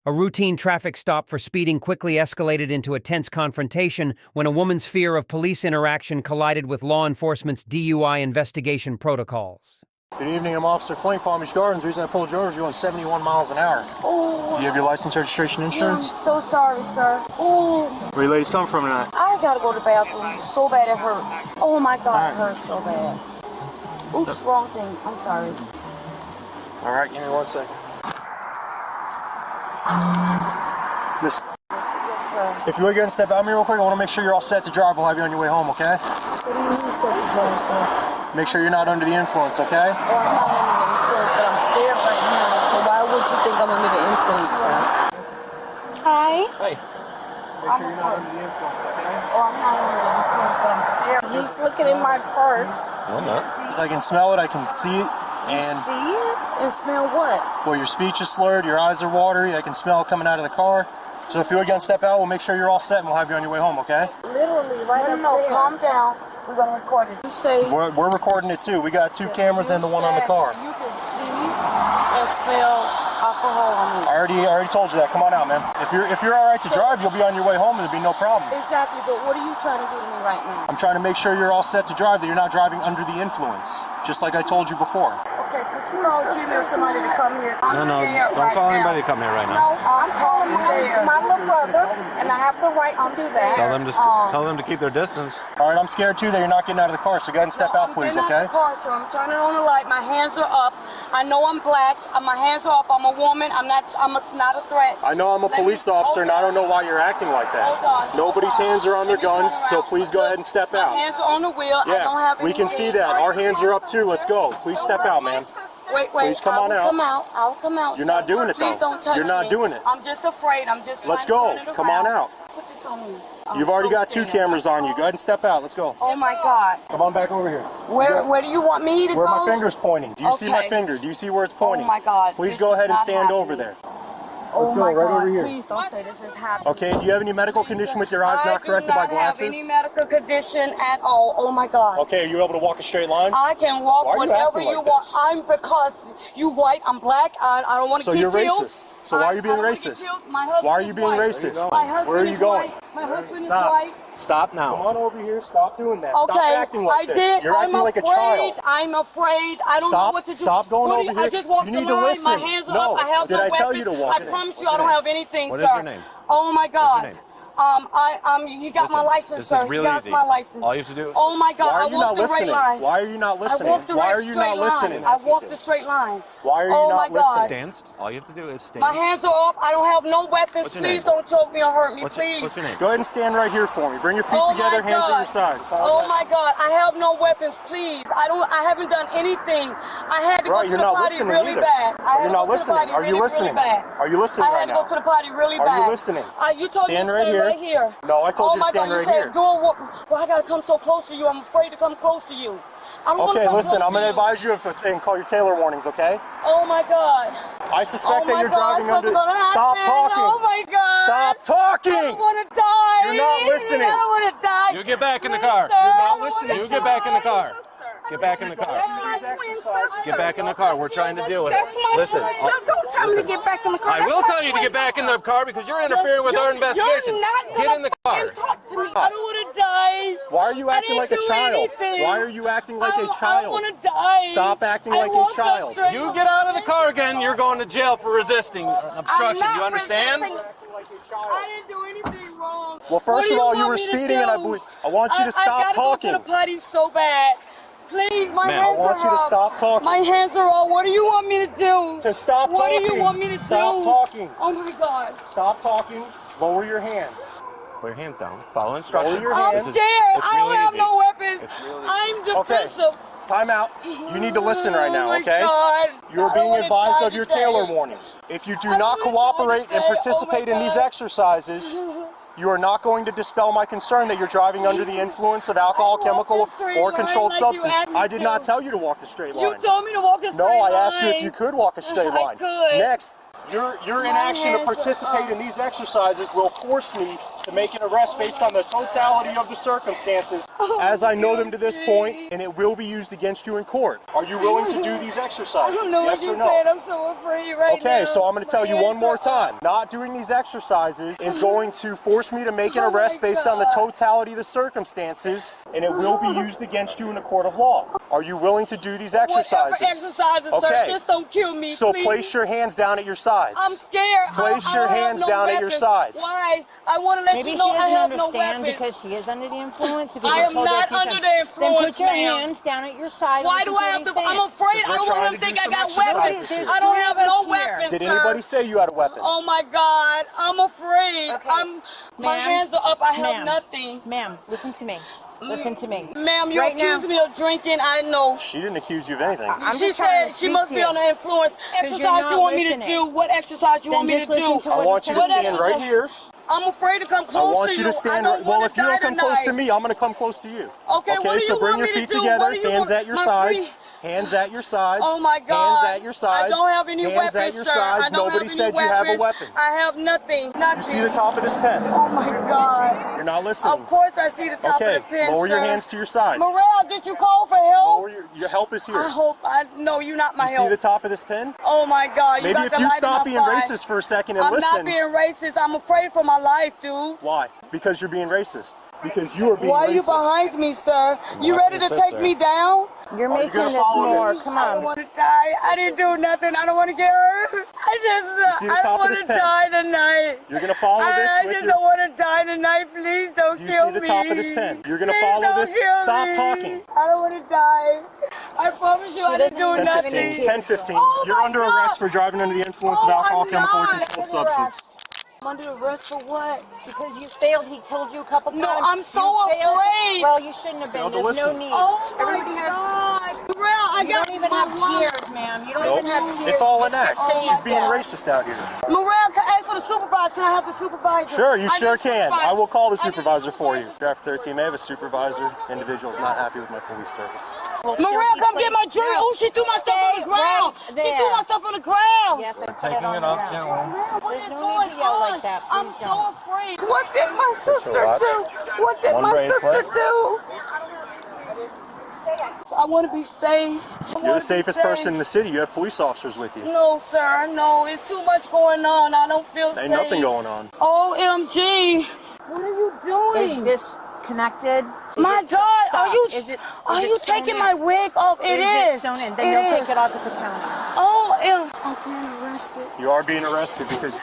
A routine traffic stop for speeding quickly escalated into a tense confrontation when a woman's fear of police interaction collided with law enforcement's DUI investigation protocols. Good evening, I'm Officer Fling, Palm Beach Gardens. The reason I pulled you over is you're going 71 miles an hour. Oh. Do you have your license, registration, insurance? Yeah, I'm so sorry, sir. Oh. Where you ladies come from tonight? I gotta go to the bathroom so bad it hurt. Oh my God, it hurts so bad. Oops, wrong thing. I'm sorry. All right, give me 1 second. Miss, Yes, sir. if you would go and step out of me real quick, I want to make sure you're all set to drive. We'll have you on your way home, okay? What do you mean set to drive, sir? Make sure you're not under the influence, okay? Oh, I'm not under the influence, but I'm scared right now. So why would you think I'm under the influence, sir? Hi. Hey. Make sure you're not under the influence, okay? Oh, I'm not under the influence, but I'm scared. He's looking in my purse. No, I'm not. Because I can smell it, I can see it, and... See it? And smell what? Well, your speech is slurred, your eyes are watery, I can smell it coming out of the car. So if you would go and step out, we'll make sure you're all set and we'll have you on your way home, okay? Literally, right up there. Calm down. We're going to record it. You say... We're recording it too. We got 2 cameras and the one on the car. You can see and smell alcohol on me. I already told you that. Come on out, man. If you're all right to drive, you'll be on your way home and there'll be no problem. Exactly, but what are you trying to do to me right now? I'm trying to make sure you're all set to drive, that you're not driving under the influence, just like I told you before. Okay, could you call Jimmy or somebody to come here? I'm No, scared don't right call now. anybody to come here right No, now. I'm calling my little brother, and I have the right to do that. Tell them to keep their distance. All right, I'm scared too that you're not getting out of the car, so go ahead and step out, please, okay? I'm turning on the light. My hands are up. I know I'm black. My hands are up. I'm a woman. I'm not a threat. I know I'm a police officer, and I don't know why you're acting like that. Hold on. Nobody's hands are on their guns, so please go ahead and step out. My hands are on the wheel. I don't Yeah, have we can see that. Our hands are up too. Let's go. Please step out, man. Wait. Please come on out. I'll come out. You're not doing it, though. Please don't touch You're not me. doing it. I'm just afraid. I'm just Let's trying go. to turn it Come on around. out. Put this on me. You've already got 2 cameras on you. Go ahead and step out. Let's go. Oh my God. Come on back over here. Where do you want me to Where go? my finger's pointing. Do you see my Okay. finger? Do you see where it's pointing? Oh my God. Please This go is ahead and not stand over happening. there. Oh Let's go, my right God. over here. Please don't say this is happening. Okay, do you have any medical condition with your eyes not corrected by I do not have glasses? any medical condition at all. Oh my God. Okay, are you able to walk a straight line? I can walk Why are you whatever acting you like want. this? I'm because you white, I'm black. I don't want to So get you're killed. racist. So why are you being I don't wanna get racist? killed. My husband Why are is you being white. racist? My husband Where are you is going? white. My husband Stop. is white. Stop Come now. on over here. Stop doing that. Okay, Stop acting like I this. did. You're acting I'm like a afraid. child. I'm afraid. I don't know Stop. what to do. Stop going What do over you- here. I just walked You the need to line. listen. My hands are No. up. I have Did no I tell weapons. you to walk? I promise you, I don't have anything, What sir. is your name? Oh my God. What's your name? You got my license, This sir. is really you got easy. my license. All you have to do. Oh my God. Why I are you not walked the right listening? line. Why are you not I listening? walked the Why right are you straight not listening? line. I walked the straight line. Why are you Oh not my God. listening? Stand. All you have to do is stand. My hands are up. I don't have no weapons. What's your Please name? don't choke me or hurt me, What's please. your name? Go ahead and stand right here for me. Bring your feet Oh together, my hands at God. your sides. Oh my God, I have no weapons, please. I haven't done anything. I had to go Right, to you're the not potty listening really either. bad. I had You're to not go to the listening. potty Are you really, listening? really bad. Are you listening I right had to now? go to the potty really Are bad. you listening? You told Stand me to right stay here. right here. No, I told oh you to my stand God, right you said, here. Well, I gotta come so close to you. I'm afraid to come close to you. I don't wanna Okay, come listen, close I'm going to you. advise you and call your Taylor warnings, okay? Oh my God. I suspect Oh that my you're God, driving something's under... gonna Stop happen. talking! Oh my God. Stop I talking! don't wanna die. You're not listening. I don't wanna die. You get back in the car. Please, sir. You're not I don't listening. wanna You get back in the die. car. Get back in the car. That's my twin sister. Get back in the car. We're trying to deal with That's it. my Listen. twin. Don't tell me to get back in the car. I That's will my tell you to twin get back in sister. the car because you're interfering with our investigation. You're not Get gonna in the car. fucking talk to me. I don't want to die. Why are you acting I like a didn't do child? anything. Why are you acting like a I don't child? want to die. Stop acting I like a walked up child. straight You line. get out of the car again, you're going to jail for resisting obstruction. I'm not You understand? resisting. I didn't do anything wrong. Well, first of all, you were speeding, and I want you to stop I gotta talking. go to the potty so bad. Please, my Ma'am, hands I want are you to up. stop talking. My hands are up. What do you want me to do? To stop What talking. do you want me to Stop do? talking. Oh my God. Stop talking. Lower your hands. Put your hands down. Follow instructions. Lower your I'm hands. scared. it's I don't really have easy. no weapons. It's really I'm Okay. defensive. Time out. You need to listen right now, Oh my okay? God. You're I being don't wanna advised die of your today. Taylor warnings. If you do I not don't wanna cooperate die and today. participate Oh my in these God. exercises, you are not going to dispel my concern that you're driving under the influence of alcohol, I walked chemical, the straight or line controlled like you substance. asked me I did not to. tell you to walk the straight line. You told me to walk a straight No, line. I asked you if you could walk a straight I line. could. Next, Your inaction to participate in these exercises will force me to make an arrest based on the totality of the circumstances as I know them to this point, and it will be used against you in court. Are you willing to do these exercises? I don't know yes what you or no? said. I'm so afraid right now. Okay, so I'm going to tell you one more time. Not doing these exercises is going to force me to make an arrest based on the totality of the circumstances, and it will be used against you in a court of law. Are you willing to do these exercises? Whatever exercises, Okay. sir. Just don't kill me, So please. place your hands down at your sides. I'm scared. Place I your don't have hands no down at your weapons. sides. Why? I want to let Maybe you she know I doesn't have no understand weapons. because she is under the influence. Because I you're am told not that she's under on- the influence, Then put your ma'am. hands down at your side. Why and do listen I to have to? what he's I'm saying. afraid. I We're don't trying want to them to think do I some got exercises weapons. here. I don't have no Three of us here. weapons, Did sir. anybody say you had a weapon? Oh my God, I'm afraid. Okay. My Ma'am. hands are up. I have Ma'am. nothing. Ma'am, listen to me. Listen to me. Ma'am, you Right accuse now- me of drinking. I know. She didn't accuse you of anything. I'm She just trying said to she speak must to be you. under influence. you're Exercise not you want me to listening. do? What exercise you Then want me to just listen do? to I what want he you to says. stand right here. I'm afraid to come I close want to you to stand I right. don't Well, want if you don't come close to me, I'm going to come close to you. Okay, what do you so bring want your me to feet do? together, What do you hands want? at your My sides. free- Hands at your sides. Oh my God. Hands at your sides. I don't have any hands weapons, at your sir. sides. I don't Nobody have said any you have a weapons. weapon. I have nothing. Nothing. You see the top of this pen? Oh my God. You're not listening. Of course I see the top Okay, of the pen, lower your sir. hands to your sides. Morale, did you call for help? Lower your help is here. I hope no, you're not my You help. see the top of this pen? Oh my God, you Maybe got if to you light stop my being fire. racist for a second and I'm listen. not being racist. I'm afraid for my life, dude. Why? Because you're being racist. Because you are being Why are racist. you behind me, sir? You ready to take me down? You're Are you making gonna this follow more. this? Come I don't on. want to die. I didn't do nothing. I don't want to get hurt. I see the don't top of want this to pen? die tonight. You're gonna follow this I with just your. don't want to die tonight. Please don't You kill see the me. top of this pen? You're gonna Please follow don't this. kill Stop me. talking. I don't want to die. I promise you I didn't do 10:15. nothing. 10:15. Oh You're my under God. arrest for driving under the influence of Oh, alcohol, I'm chemical, or not. controlled substance. I'm under arrest for what? Because you failed. He told you a couple times. No, I'm so You failed. afraid. Well, you shouldn't have been. Failed to There's no listen. need. Oh my Everybody has. God. Real, I You got don't even my have wallet. tears, ma'am. You don't Nope. even have tears. It's all You an just act. kept saying She's being that. racist out here. Morale, can I ask for the supervisor? Can I have the supervisor? Sure, you I sure need can. supervisor. I will call the I need supervisor for you. supervisor. Draft 13 may have a supervisor. Individual is not happy with my police service. Will still Morale, be come get my placed- drink. No. Oh, she threw my stuff on the Stay ground. right She threw there. my stuff on the ground. Yes, I put Taking it on it the off ground. gently. What There's is no going need to yell on? like that. I'm Please so don't. afraid. What did my sister watch. do? What did One my bracelet. sister do? I want to be safe. You're the safest person in the city. You have police officers with you. No, sir. No, it's too much going on. I don't feel safe. Ain't nothing going on. OMG. What are you doing? Is this connected? My Is it- God, stop. are you Is it taking sewn my in? wig off? It Is is. it sewn in? It Then you'll is. take it off at the counter. I'm being arrested. You are being arrested because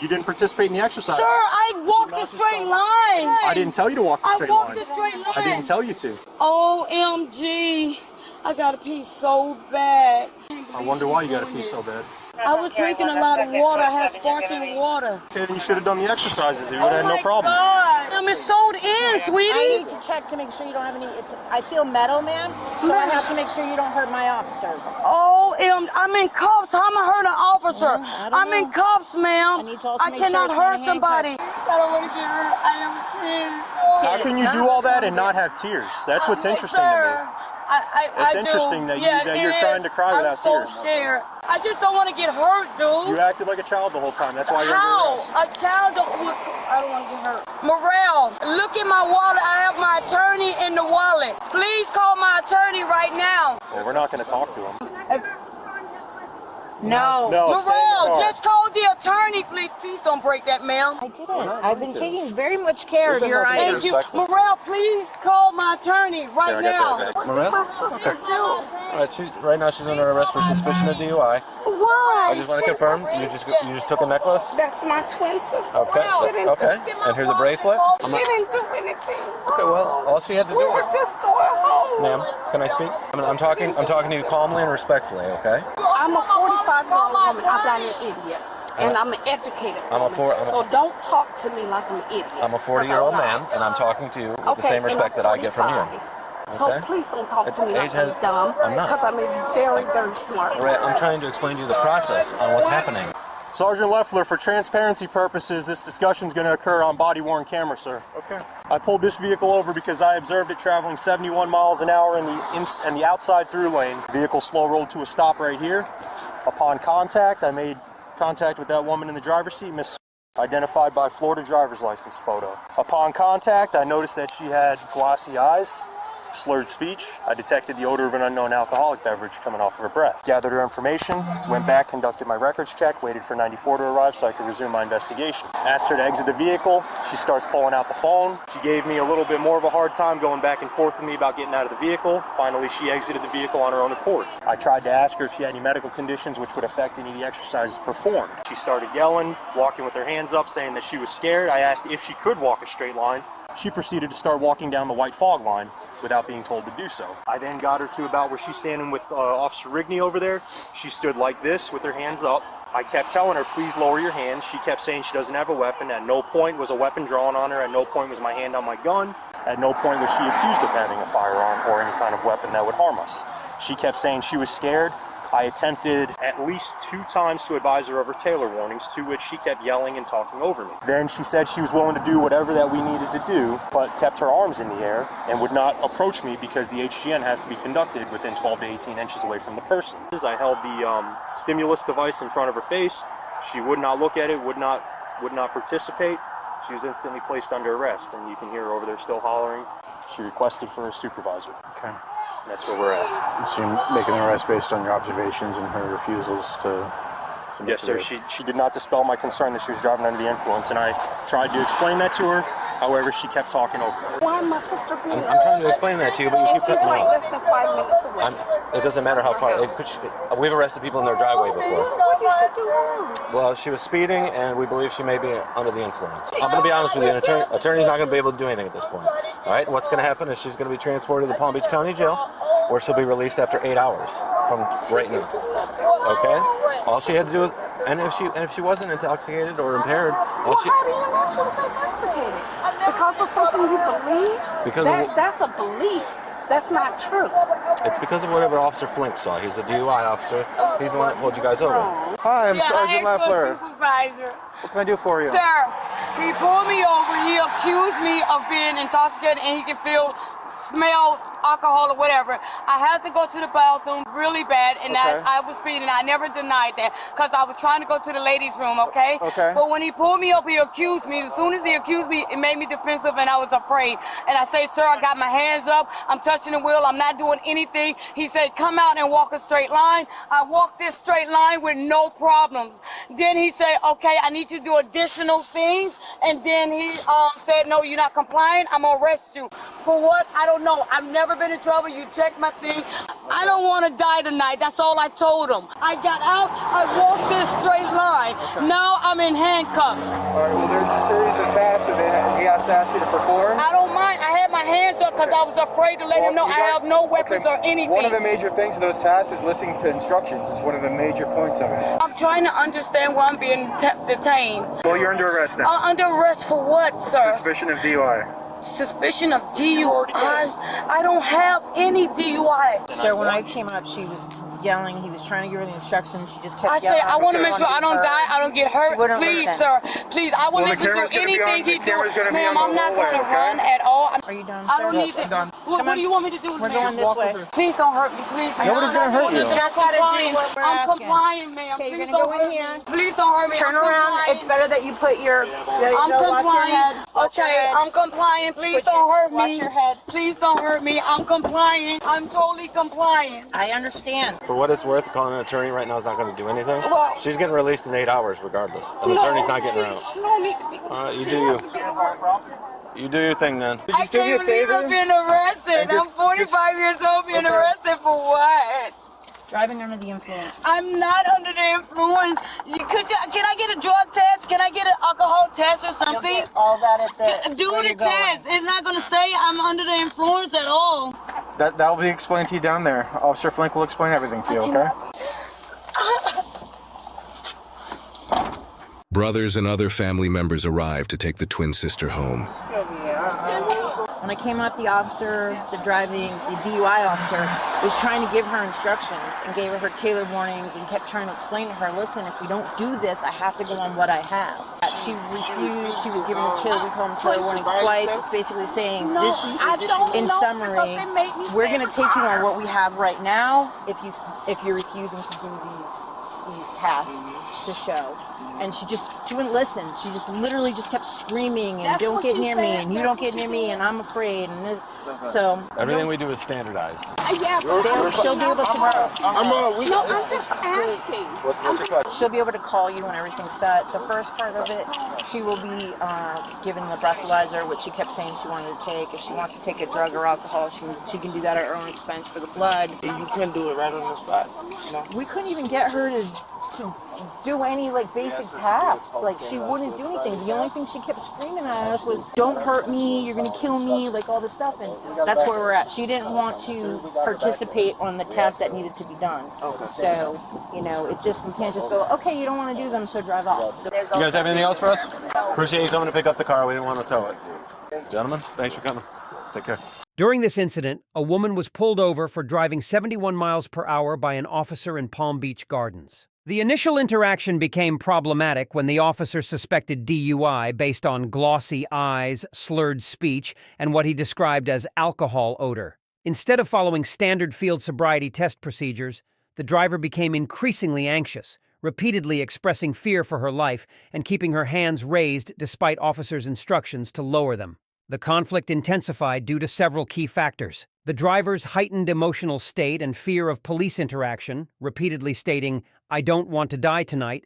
you didn't participate in the exercise. Sir, I walked a straight line. I didn't tell you to walk the I straight walked line. a straight line. I didn't tell you to. OMG. I gotta pee so bad. I wonder why you got to pee so bad. I was drinking a lot of water. I had sparkling water. Okay, then you should have done the exercises. You would Oh have had no my problem. God. It's sold in, I sweetie. need to check to make sure you don't have any. I feel metal, ma'am, so I have to make sure you don't hurt my officers. I'm in cuffs. How am I hurt an officer? I don't I'm in know. cuffs, ma'am. I need to also I make sure cannot it's not hurt a handcuff. somebody. I don't want to get hurt. I am How pissed. can you do all that and not have tears? That's what's interesting to me. It's interesting that you're trying to cry without tears. I'm so scared. I just don't want to get hurt, dude. You acted like a child the whole time. That's why you're under How? arrest. A child I don't want to get hurt. Morale, look in my wallet. I have my attorney in the wallet. Please call my attorney right now. Well, we're not going to talk to him. No. No, stay in the Morale, car. just call the attorney, please. Please don't break that, ma'am. I didn't. I've been taking very much care of your Thank items. you. Morale, please call my attorney right Here, I now. got that back. Morel? My sister do? Right now she's under arrest for suspicion of DUI. Why? I just want to confirm you just took a necklace. That's my twin sister. Okay. She didn't Okay. And here's a bracelet. She didn't do anything. Okay. Well, all she had to We do. were just going home. Ma'am, can I speak? I'm talking to you calmly and respectfully. Okay. I'm a 45-year-old woman. I'm not an idiot. And I'm an educated woman. So don't talk to me like I'm an idiot. I'm a 40-year-old man, and I'm talking to you with the same respect that I get from you. So Okay. please don't talk to me like Age has- I'm dumb. I'm not. Because I'm very, very smart. Right, I'm trying to explain to you the process on what's happening. Sergeant Leffler, for transparency purposes, this discussion is going to occur on body-worn camera, sir. Okay. I pulled this vehicle over because I observed it traveling 71 miles an hour in the outside through lane. Vehicle slow rolled to a stop right here. Upon contact, I made Contact with that woman in the driver's seat, Miss, identified by Florida driver's license photo. Upon contact, I noticed that she had glassy eyes, slurred speech. I detected the odor of an unknown alcoholic beverage coming off of her breath. Gathered her information, went back, conducted my records check, waited for 94 to arrive so I could resume my investigation. Asked her to exit the vehicle. She starts pulling out the phone. She gave me a little bit more of a hard time going back and forth with me about getting out of the vehicle. Finally, she exited the vehicle on her own accord. I tried to ask her if she had any medical conditions which would affect any of the exercises performed. She started yelling, walking with her hands up, saying that she was scared. I asked if she could walk a straight line. She proceeded to start walking down the white fog line without being told to do so. I then got her to about where she's standing with Officer Rigney over there. She stood like this with her hands up. I kept telling her, please lower your hands. She kept saying she doesn't have a weapon. At no point was a weapon drawn on her. At no point was my hand on my gun. At no point was she accused of having a firearm or any kind of weapon that would harm us. She kept saying she was scared. I attempted at least 2 times to advise her of her Taylor warnings, to which she kept yelling and talking over me. Then she said she was willing to do whatever that we needed to do, but kept her arms in the air and would not approach me because the HGN has to be conducted within 12 to 18 inches away from the person. I held the stimulus device in front of her face. She would not look at it, would not participate. She was instantly placed under arrest, and you can hear her over there still hollering. She requested for a supervisor. Okay. That's where we're at. So you're making an arrest based on your observations and her refusals to submit Yes, to sir. the- She did not dispel my concern that she was driving under the influence, and I tried to explain that to her. However, she kept talking over me. Why my sister being I'm trying to explain that to you, but you and keep she's cutting me like off. less than 5 minutes away. It doesn't matter how far. We've arrested people in their driveway before. What did she do wrong? Well, she was speeding, and we believe she may be under the influence. I'm going to be honest with you. An attorney's not going to be able to do anything at this point. All right? What's going to happen is she's going to be transported to the Palm Beach County Jail, where she'll be released after 8 hours from right now. Okay? All she had to do, and if she wasn't intoxicated or impaired, all she. How do you know she was intoxicated? Because of something you believe? Because that's a belief. That's not true. It's because of whatever Officer Fling saw. He's the DUI officer. He's the one that pulled you guys over. Hi, I'm Yeah, Sergeant I asked for Leffler. Supervisor. What can I do for you? Sir, he pulled me over. He accused me of being intoxicated and he can smell alcohol or whatever. I had to go to the bathroom really bad, and Okay. I was speeding. I never denied that because I was trying to go to the ladies' room, okay? Okay. But when he pulled me up, he accused me. As soon as he accused me, it made me defensive, and I was afraid. And I say, sir, I got my hands up. I'm touching the wheel. I'm not doing anything. He said, come out and walk a straight line. I walked this straight line with no problems. Then he said, okay, I need you to do additional things. And then he said, no, you're not complying. I'm going to arrest you. For what? I don't know. I've never been in trouble. You checked my thing. I don't want to die tonight. That's all I told him. I got out. I walked this straight line. Okay. Now I'm in handcuffs. All right, well, there's a series of tasks that he has to ask you to perform. I don't mind. I had my hands up because I was afraid to let him know I have no weapons or anything. One of the major things of those tasks is listening to instructions. Is one of the major points of it. I'm trying to understand why I'm being detained. Well, you're under arrest now. I'm under arrest for what, sir? Suspicion of DUI. Suspicion of DUI? I don't have any DUI. So when I came up, she was yelling. He was trying to give her the instructions. She just kept I yelling. say I want to make sure I don't die, I don't get hurt. wouldn't Please, listen. sir. Please, I will Well, the listen to camera's gonna be anything on- he the do. camera's gonna be Ma'am, on the I'm not whole way, going to okay? run at all. Are you done, I sir? don't need Yes, I'm to. done. What do you want me to do? We're ma'am? going this way. Please don't hurt me, please. Nobody's gonna hurt you. You just gotta do what we're I'm asking. complying, ma'am. Okay, you're Please gonna don't go in hurt here. me. Please don't hurt me. Turn I'm around. complying. It's better that you put your. There you I'm go. Watch your head. complying. Watch your Okay, head. I'm complying. Please Put your- don't hurt me. watch your head. Please don't hurt me. I'm complying. I'm totally complying. I understand. For what it's worth, calling an attorney right now is not going to do anything. Well- She's getting released in 8 hours regardless. An attorney's not getting her out. She don't need to be. You she do you. has to be- You do your thing then. Could you I just do me a can't believe favor? I'm being arrested. And just- I'm 45 years old being arrested for what? Driving under the influence. I'm not under the influence. Can I get a drug test? Can I get an alcohol test or You'll something? get all that at the. Do where the you're going. test. It's not going to say I'm under the influence at all. That will be explained to you down there. Officer Flink will explain everything to you. Okay. Brothers and other family members arrived to take the twin sister home. When I came up, the officer, the DUI officer, was trying to give her instructions and gave her Taylor warnings and kept trying to explain to her, listen, if we don't do this, I have to go on what I have. She refused. She was given the Taylor, we call them Taylor warnings twice. It's basically saying, in summary, we're going to take you on what we have right now if you're refusing to do these these tasks to show. And she wouldn't listen. She just literally just kept screaming and don't get near me and you don't get near me and I'm afraid. And so Everything we do is standardized. Yeah, but she'll be able to no, I'm just asking. she'll be able to call you when everything's set. The first part of it, she will be given the breathalyzer, which she kept saying she wanted to take. If she wants to take a drug or alcohol, she can do that at her own expense for the blood. You couldn't do it right on the spot. No. We couldn't even get her to do any like basic tasks. Like she wouldn't do anything. The only thing she kept screaming at us was, "Don't hurt me! You're gonna kill me!" Like all this stuff, and that's where we're at. She didn't want to participate on the tasks that needed to be done. So we can't just go, "Okay, you don't want to do them, so drive off." So You guys have anything else for us? Appreciate you coming to pick up the car. We didn't want to tow it. Gentlemen, thanks for coming. Take care. During this incident, a woman was pulled over for driving 71 miles per hour by an officer in Palm Beach Gardens. The initial interaction became problematic when the officer suspected DUI based on glossy eyes, slurred speech, and what he described as alcohol odor. Instead of following standard field sobriety test procedures, the driver became increasingly anxious, repeatedly expressing fear for her life and keeping her hands raised despite officers' instructions to lower them. The conflict intensified due to several key factors. The driver's heightened emotional state and fear of police interaction, repeatedly stating, "I don't want to die tonight,"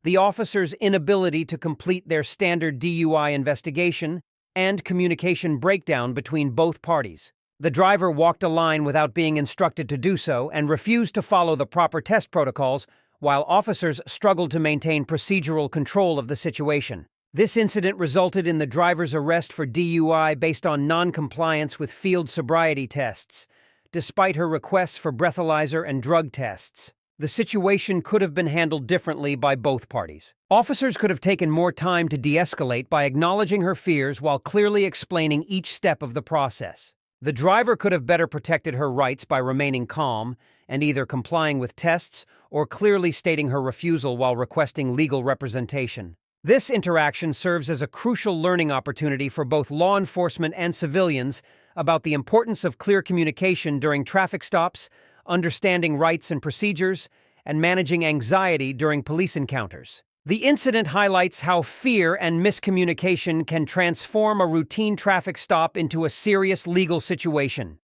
the officer's inability to complete their standard DUI investigation, and communication breakdown between both parties. The driver walked a line without being instructed to do so and refused to follow the proper test protocols, while officers struggled to maintain procedural control of the situation. This incident resulted in the driver's arrest for DUI based on non-compliance with field sobriety tests, despite her requests for breathalyzer and drug tests. The situation could have been handled differently by both parties. Officers could have taken more time to de-escalate by acknowledging her fears while clearly explaining each step of the process. The driver could have better protected her rights by remaining calm and either complying with tests or clearly stating her refusal while requesting legal representation. This interaction serves as a crucial learning opportunity for both law enforcement and civilians about the importance of clear communication during traffic stops, understanding rights and procedures, and managing anxiety during police encounters. The incident highlights how fear and miscommunication can transform a routine traffic stop into a serious legal situation.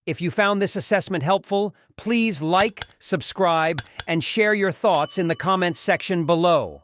If you found this assessment helpful, please like, subscribe, and share your thoughts in the comments section below.